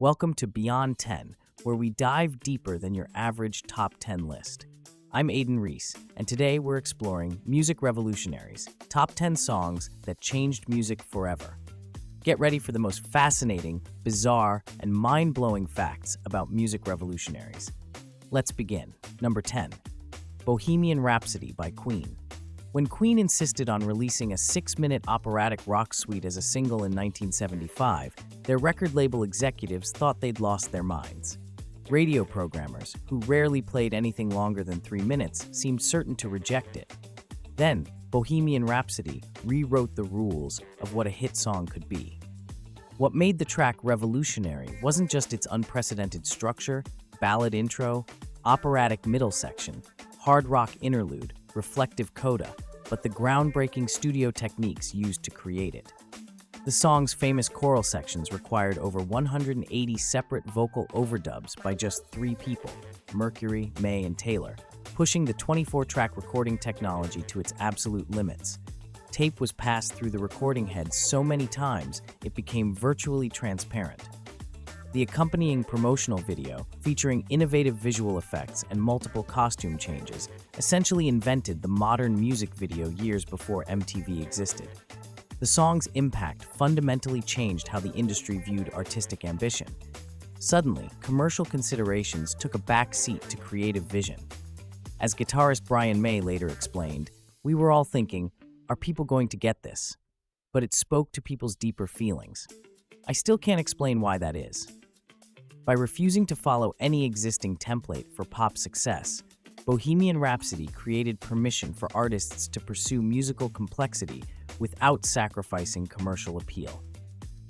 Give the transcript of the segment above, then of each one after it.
Welcome to Beyond 10, where we dive deeper than your average top 10 list. I'm Aidan Reese, and today we're exploring Music Revolutionaries, top 10 songs that changed music forever. Get ready for the most fascinating, bizarre, and mind-blowing facts about music revolutionaries. Let's begin. Number 10. Bohemian Rhapsody by Queen. When Queen insisted on releasing a 6-minute operatic rock suite as a single in 1975, their record label executives thought they'd lost their minds. Radio programmers, who rarely played anything longer than 3 minutes, seemed certain to reject it. Then, Bohemian Rhapsody rewrote the rules of what a hit song could be. What made the track revolutionary wasn't just its unprecedented structure, ballad intro, operatic middle section, hard rock interlude, reflective coda, but the groundbreaking studio techniques used to create it. The song's famous choral sections required over 180 separate vocal overdubs by just 3 people, Mercury, May, and Taylor, pushing the 24-track recording technology to its absolute limits. Tape was passed through the recording head so many times it became virtually transparent. The accompanying promotional video, featuring innovative visual effects and multiple costume changes, essentially invented the modern music video years before MTV existed. The song's impact fundamentally changed how the industry viewed artistic ambition. Suddenly, commercial considerations took a back seat to creative vision. As guitarist Brian May later explained, "We were all thinking, are people going to get this?" But it spoke to people's deeper feelings. I still can't explain why that is. By refusing to follow any existing template for pop success, Bohemian Rhapsody created permission for artists to pursue musical complexity without sacrificing commercial appeal.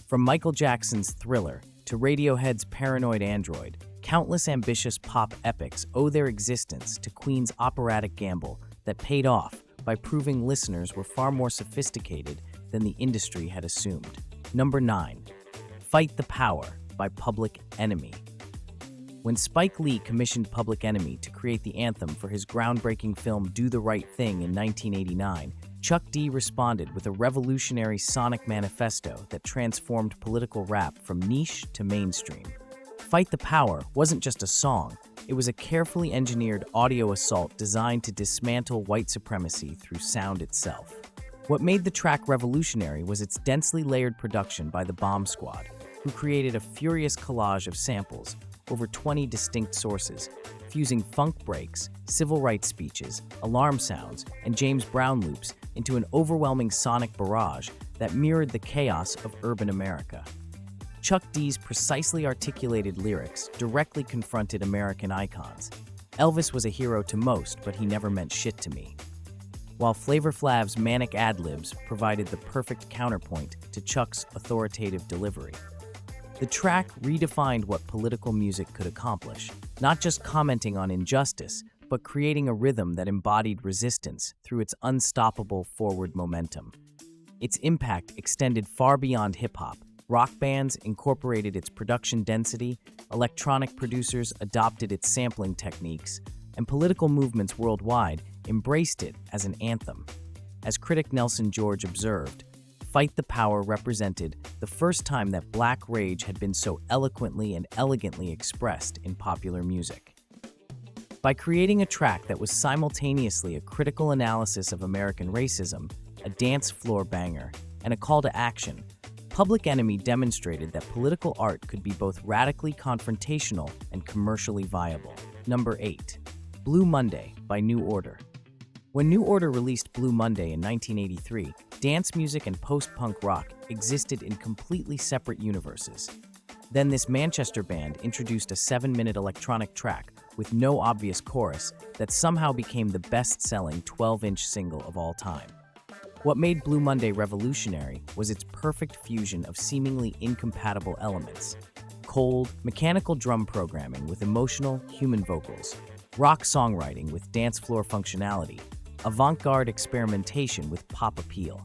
From Michael Jackson's Thriller to Radiohead's Paranoid Android, countless ambitious pop epics owe their existence to Queen's operatic gamble that paid off by proving listeners were far more sophisticated than the industry had assumed. Number 9. Fight the Power by Public Enemy. When Spike Lee commissioned Public Enemy to create the anthem for his groundbreaking film Do the Right Thing in 1989, Chuck D responded with a revolutionary sonic manifesto that transformed political rap from niche to mainstream. Fight the Power wasn't just a song, it was a carefully engineered audio assault designed to dismantle white supremacy through sound itself. What made the track revolutionary was its densely layered production by the Bomb Squad, who created a furious collage of samples, over 20 distinct sources, fusing funk breaks, civil rights speeches, alarm sounds, and James Brown loops into an overwhelming sonic barrage that mirrored the chaos of urban America. Chuck D's precisely articulated lyrics directly confronted American icons. Elvis was a hero to most, but he never meant shit to me. While Flavor Flav's manic ad-libs provided the perfect counterpoint to Chuck's authoritative delivery. The track redefined what political music could accomplish, not just commenting on injustice, but creating a rhythm that embodied resistance through its unstoppable forward momentum. Its impact extended far beyond hip-hop. Rock bands incorporated its production density, electronic producers adopted its sampling techniques, and political movements worldwide embraced it as an anthem. As critic Nelson George observed, Fight the Power represented the first time that Black rage had been so eloquently and elegantly expressed in popular music. By creating a track that was simultaneously a critical analysis of American racism, a dance floor banger, and a call to action, Public Enemy demonstrated that political art could be both radically confrontational and commercially viable. Number 8. Blue Monday by New Order. When New Order released Blue Monday in 1983, dance music and post-punk rock existed in completely separate universes. Then this Manchester band introduced a 7-minute electronic track with no obvious chorus that somehow became the best-selling 12-inch single of all time. What made Blue Monday revolutionary was its perfect fusion of seemingly incompatible elements. Cold, mechanical drum programming with emotional, human vocals, rock songwriting with dance floor functionality, avant-garde experimentation with pop appeal.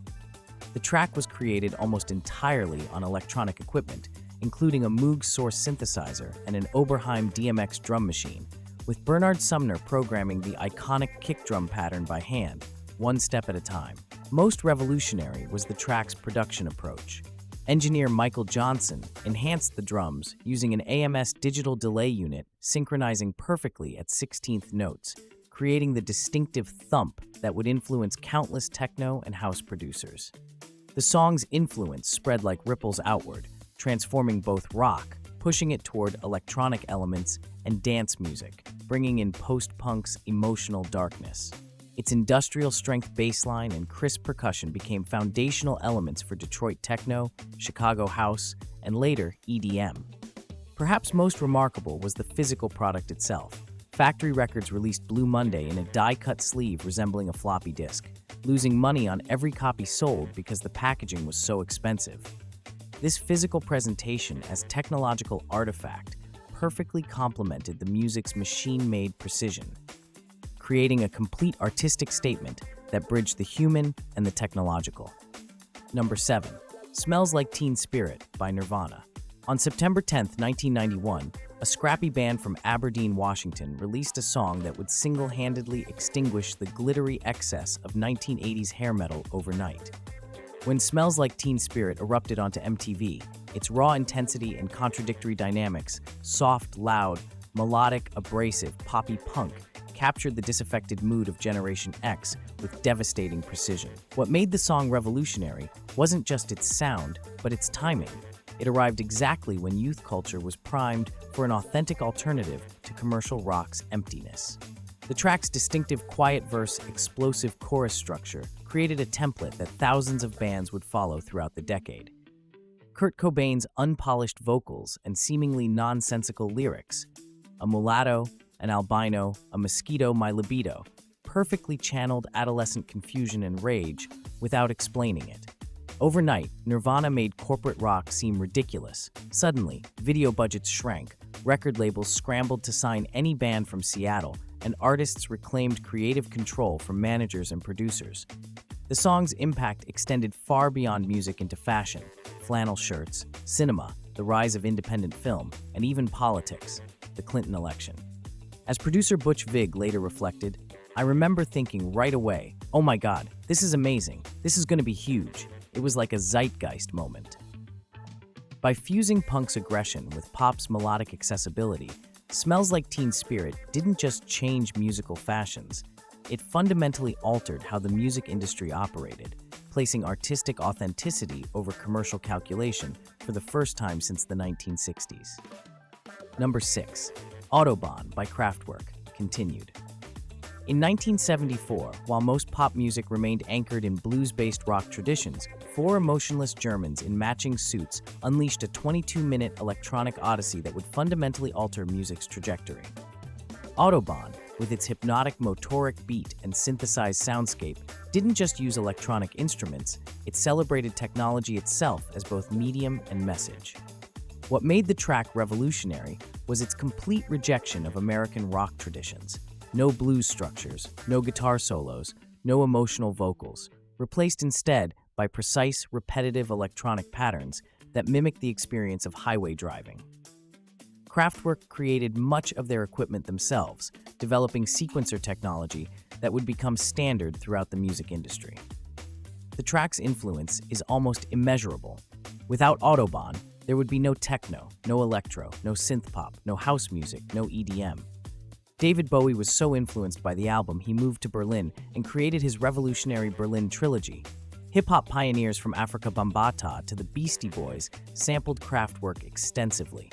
The track was created almost entirely on electronic equipment, including a Moog Source synthesizer and an Oberheim DMX drum machine, with Bernard Sumner programming the iconic kick drum pattern by hand, one step at a time. Most revolutionary was the track's production approach. Engineer Michael Johnson enhanced the drums using an AMS digital delay unit synchronizing perfectly at 16th notes, creating the distinctive thump that would influence countless techno and house producers. The song's influence spread like ripples outward, transforming both rock, pushing it toward electronic elements, and dance music, bringing in post-punk's emotional darkness. Its industrial-strength bass line and crisp percussion became foundational elements for Detroit techno, Chicago house, and later EDM. Perhaps most remarkable was the physical product itself. Factory Records released Blue Monday in a die-cut sleeve resembling a floppy disk, losing money on every copy sold because the packaging was so expensive. This physical presentation as technological artifact perfectly complemented the music's machine-made precision, creating a complete artistic statement that bridged the human and the technological. Number 7. Smells Like Teen Spirit by Nirvana. On September 10, 1991, a scrappy band from Aberdeen, Washington released a song that would single-handedly extinguish the glittery excess of 1980s hair metal overnight. When Smells Like Teen Spirit erupted onto MTV, its raw intensity and contradictory dynamics, soft, loud, melodic, abrasive, poppy punk, captured the disaffected mood of Generation X with devastating precision. What made the song revolutionary wasn't just its sound, but its timing. It arrived exactly when youth culture was primed for an authentic alternative to commercial rock's emptiness. The track's distinctive quiet verse, explosive chorus structure created a template that thousands of bands would follow throughout the decade. Kurt Cobain's unpolished vocals and seemingly nonsensical lyrics, a mulatto, an albino, a mosquito, my libido, perfectly channeled adolescent confusion and rage without explaining it. Overnight, Nirvana made corporate rock seem ridiculous. Suddenly, video budgets shrank, record labels scrambled to sign any band from Seattle, and artists reclaimed creative control from managers and producers. The song's impact extended far beyond music into fashion, flannel shirts, cinema, the rise of independent film, and even politics, the Clinton election. As producer Butch Vig later reflected, I remember thinking right away, oh my god, this is amazing, this is going to be huge. It was like a zeitgeist moment. By fusing punk's aggression with pop's melodic accessibility, Smells Like Teen Spirit didn't just change musical fashions, it fundamentally altered how the music industry operated, placing artistic authenticity over commercial calculation for the first time since the 1960s. Number 6. Autobahn by Kraftwerk, continued. In 1974, while most pop music remained anchored in blues-based rock traditions, four emotionless Germans in matching suits unleashed a 22-minute electronic odyssey that would fundamentally alter music's trajectory. Autobahn, with its hypnotic motoric beat and synthesized soundscape, didn't just use electronic instruments, it celebrated technology itself as both medium and message. What made the track revolutionary was its complete rejection of American rock traditions. No blues structures, no guitar solos, no emotional vocals, replaced instead by precise, repetitive electronic patterns that mimic the experience of highway driving. Kraftwerk created much of their equipment themselves, developing sequencer technology that would become standard throughout the music industry. The track's influence is almost immeasurable. Without Autobahn, there would be no techno, no electro, no synth pop, no house music, no EDM. David Bowie was so influenced by the album he moved to Berlin and created his revolutionary Berlin trilogy. Hip-hop pioneers from Afrika Bambaataa to the Beastie Boys sampled Kraftwerk extensively.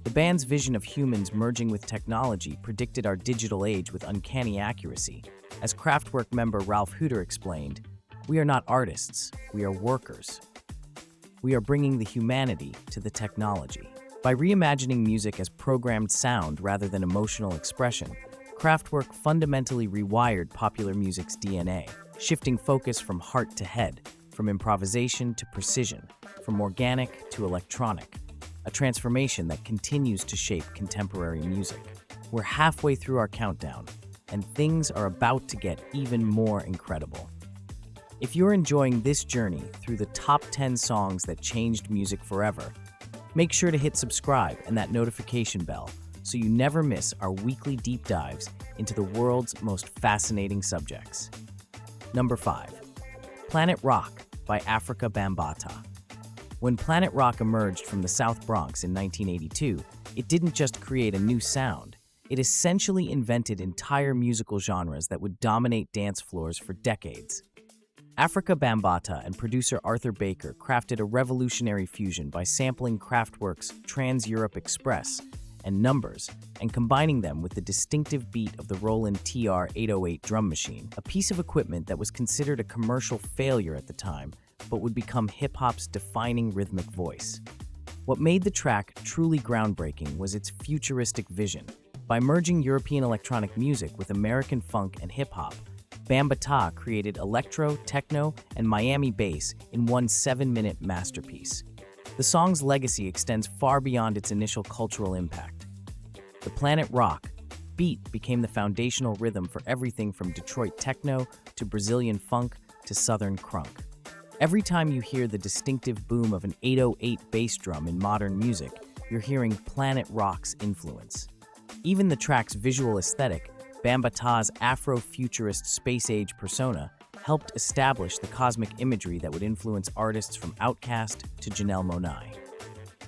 The band's vision of humans merging with technology predicted our digital age with uncanny accuracy. As Kraftwerk member Ralph Hooter explained, "We are not artists, we are workers. We are bringing the humanity to the technology." By reimagining music as programmed sound rather than emotional expression, Kraftwerk fundamentally rewired popular music's DNA, shifting focus from heart to head, from improvisation to precision, from organic to electronic, a transformation that continues to shape contemporary music. We're halfway through our countdown, and things are about to get even more incredible. If you're enjoying this journey through the top 10 songs that changed music forever, make sure to hit subscribe and that notification bell so you never miss our weekly deep dives into the world's most fascinating subjects. Number 5. Planet Rock by Afrika Bambaataa. When Planet Rock emerged from the South Bronx in 1982, it didn't just create a new sound. It essentially invented entire musical genres that would dominate dance floors for decades. Afrika Bambaataa and producer Arthur Baker crafted a revolutionary fusion by sampling Kraftwerk's Trans-Europe Express and Numbers and combining them with the distinctive beat of the Roland TR-808 drum machine, a piece of equipment that was considered a commercial failure at the time, but would become hip-hop's defining rhythmic voice. What made the track truly groundbreaking was its futuristic vision. By merging European electronic music with American funk and hip-hop, Bambaataa created electro, techno, and Miami bass in one 7-minute masterpiece. The song's legacy extends far beyond its initial cultural impact. The Planet Rock beat became the foundational rhythm for everything from Detroit techno to Brazilian funk to Southern crunk. Every time you hear the distinctive boom of an 808 bass drum in modern music, you're hearing Planet Rock's influence. Even the track's visual aesthetic, Bambaataa's Afro-futurist space-age persona, helped establish the cosmic imagery that would influence artists from Outkast to Janelle Monáe.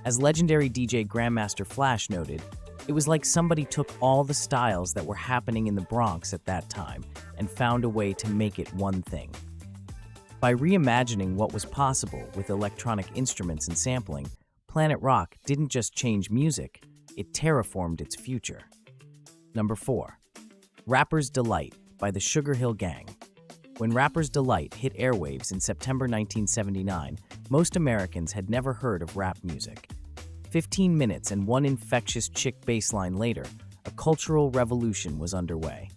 As legendary DJ Grandmaster Flash noted, it was like somebody took all the styles that were happening in the Bronx at that time and found a way to make it one thing. By reimagining what was possible with electronic instruments and sampling, Planet Rock didn't just change music, it terraformed its future. Number 4. Rapper's Delight by the Sugarhill Gang. When Rapper's Delight hit airwaves in September 1979, most Americans had never heard of rap music. 15 minutes and one infectious chick bass line later, a cultural revolution was underway.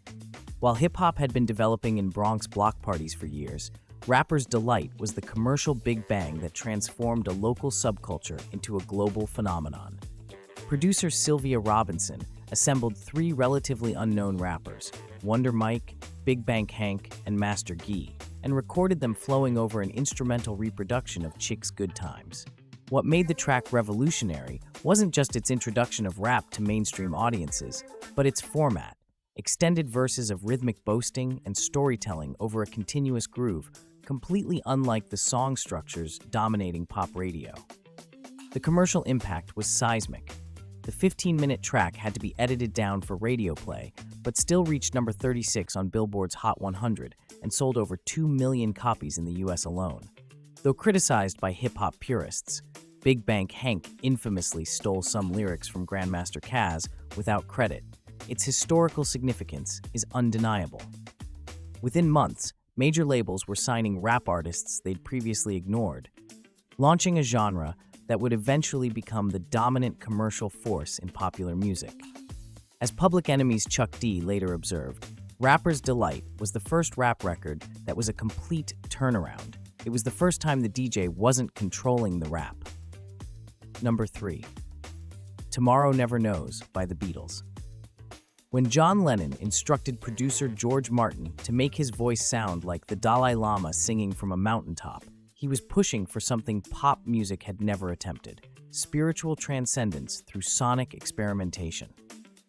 While hip-hop had been developing in Bronx block parties for years, Rapper's Delight was the commercial big bang that transformed a local subculture into a global phenomenon. Producer Sylvia Robinson assembled 3 relatively unknown rappers, Wonder Mike, Big Bank Hank, and Master Gee, and recorded them flowing over an instrumental reproduction of Chick's Good Times. What made the track revolutionary wasn't just its introduction of rap to mainstream audiences, but its format, extended verses of rhythmic boasting and storytelling over a continuous groove, completely unlike the song structures dominating pop radio. The commercial impact was seismic. The 15-minute track had to be edited down for radio play, but still reached number 36 on Billboard's Hot 100 and sold over 2 million copies in the US alone. Though criticized by hip-hop purists, Big Bank Hank infamously stole some lyrics from Grandmaster Caz without credit. Its historical significance is undeniable. Within months, major labels were signing rap artists they'd previously ignored, launching a genre that would eventually become the dominant commercial force in popular music. As Public Enemy's Chuck D later observed, Rapper's Delight was the first rap record that was a complete turnaround. It was the first time the DJ wasn't controlling the rap. Number 3. Tomorrow Never Knows by the Beatles. When John Lennon instructed producer George Martin to make his voice sound like the Dalai Lama singing from a mountaintop, he was pushing for something pop music had never attempted: spiritual transcendence through sonic experimentation.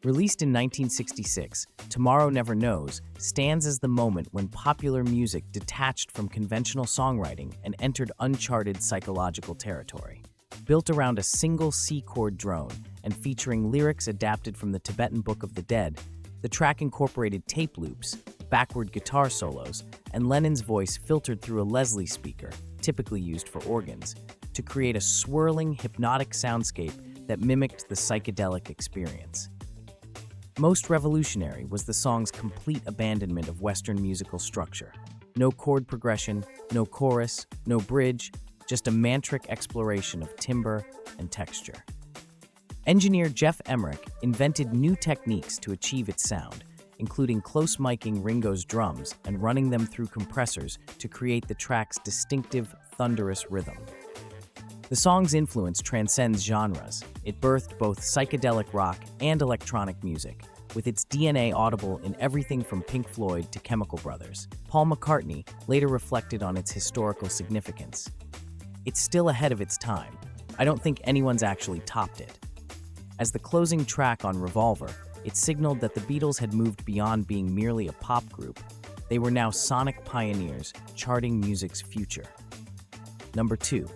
Released in 1966, Tomorrow Never Knows stands as the moment when popular music detached from conventional songwriting and entered uncharted psychological territory. Built around a single C-chord drone and featuring lyrics adapted from the Tibetan Book of the Dead, the track incorporated tape loops, backward guitar solos, and Lennon's voice filtered through a Leslie speaker, typically used for organs, to create a swirling, hypnotic soundscape that mimicked the psychedelic experience. Most revolutionary was the song's complete abandonment of Western musical structure. No chord progression, no chorus, no bridge, just a mantric exploration of timbre and texture. Engineer Jeff Emmerich invented new techniques to achieve its sound, including close miking Ringo's drums and running them through compressors to create the track's distinctive, thunderous rhythm. The song's influence transcends genres. It birthed both psychedelic rock and electronic music, with its DNA audible in everything from Pink Floyd to Chemical Brothers. Paul McCartney later reflected on its historical significance. It's still ahead of its time. I don't think anyone's actually topped it. As the closing track on Revolver, it signaled that the Beatles had moved beyond being merely a pop group. They were now sonic pioneers, charting music's future. Number 2.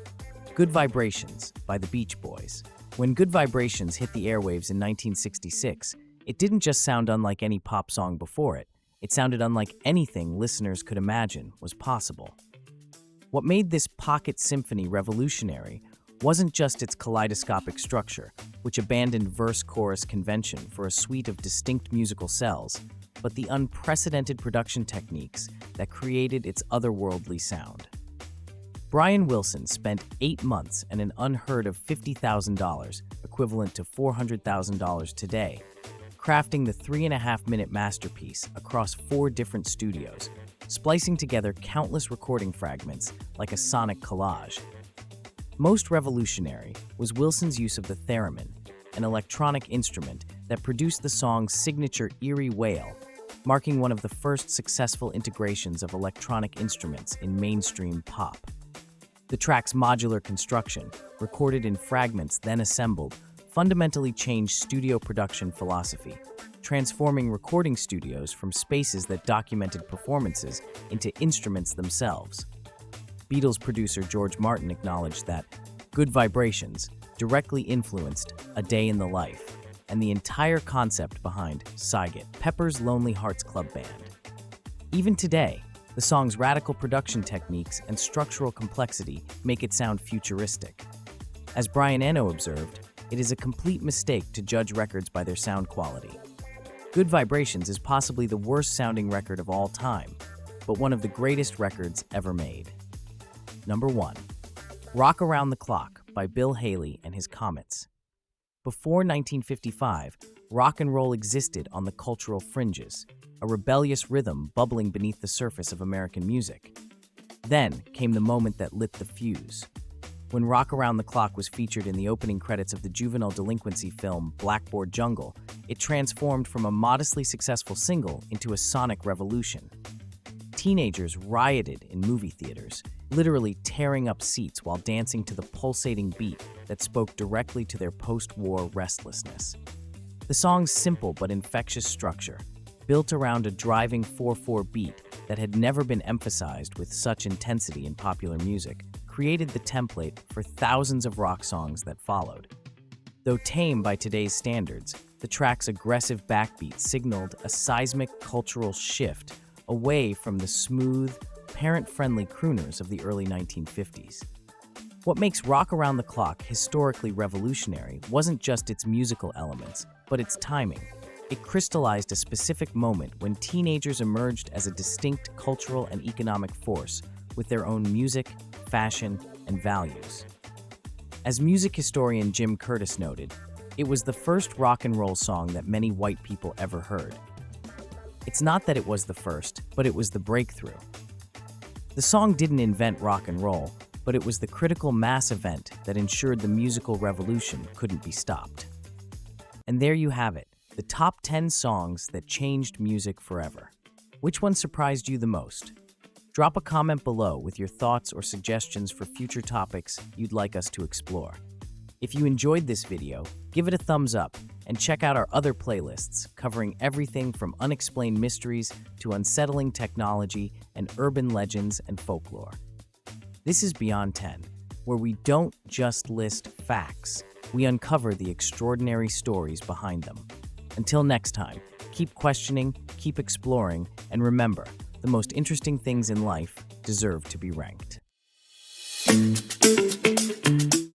Good Vibrations by the Beach Boys. When Good Vibrations hit the airwaves in 1966, it didn't just sound unlike any pop song before it. It sounded unlike anything listeners could imagine was possible. What made this pocket symphony revolutionary wasn't just its kaleidoscopic structure, which abandoned verse-chorus convention for a suite of distinct musical cells, but the unprecedented production techniques that created its otherworldly sound. Brian Wilson spent 8 months and an unheard of $50,000, equivalent to $400,000 today, crafting the 3.5-minute masterpiece across 4 different studios, splicing together countless recording fragments like a sonic collage. Most revolutionary was Wilson's use of the theremin, an electronic instrument that produced the song's signature eerie wail, marking one of the first successful integrations of electronic instruments in mainstream pop. The track's modular construction, recorded in fragments then assembled, fundamentally changed studio production philosophy, transforming recording studios from spaces that documented performances into instruments themselves. Beatles producer George Martin acknowledged that Good Vibrations directly influenced A Day in the Life and the entire concept behind Sgt. Pepper's Lonely Hearts Club Band. Even today, the song's radical production techniques and structural complexity make it sound futuristic. As Brian Eno observed, it is a complete mistake to judge records by their sound quality. Good Vibrations is possibly the worst-sounding record of all time, but one of the greatest records ever made. Number 1. Rock Around the Clock by Bill Haley and his Comets. Before 1955, rock and roll existed on the cultural fringes, a rebellious rhythm bubbling beneath the surface of American music. Then came the moment that lit the fuse. When Rock Around the Clock was featured in the opening credits of the juvenile delinquency film Blackboard Jungle, it transformed from a modestly successful single into a sonic revolution. Teenagers rioted in movie theaters, literally tearing up seats while dancing to the pulsating beat that spoke directly to their post-war restlessness. The song's simple but infectious structure, built around a driving 4/4 beat that had never been emphasized with such intensity in popular music, created the template for thousands of rock songs that followed. Though tame by today's standards, the track's aggressive backbeat signaled a seismic cultural shift away from the smooth, parent-friendly crooners of the early 1950s. What makes Rock Around the Clock historically revolutionary wasn't just its musical elements, but its timing. It crystallized a specific moment when teenagers emerged as a distinct cultural and economic force with their own music, fashion, and values. As music historian Jim Curtis noted, it was the first rock and roll song that many white people ever heard. It's not that it was the first, but it was the breakthrough. The song didn't invent rock and roll, but it was the critical mass event that ensured the musical revolution couldn't be stopped. And there you have it, the top 10 songs that changed music forever. Which one surprised you the most? Drop a comment below with your thoughts or suggestions for future topics you'd like us to explore. If you enjoyed this video, give it a thumbs up and check out our other playlists covering everything from unexplained mysteries to unsettling technology and urban legends and folklore. This is Beyond 10, where we don't just list facts, we uncover the extraordinary stories behind them. Until next time, keep questioning, keep exploring, and remember, the most interesting things in life deserve to be ranked.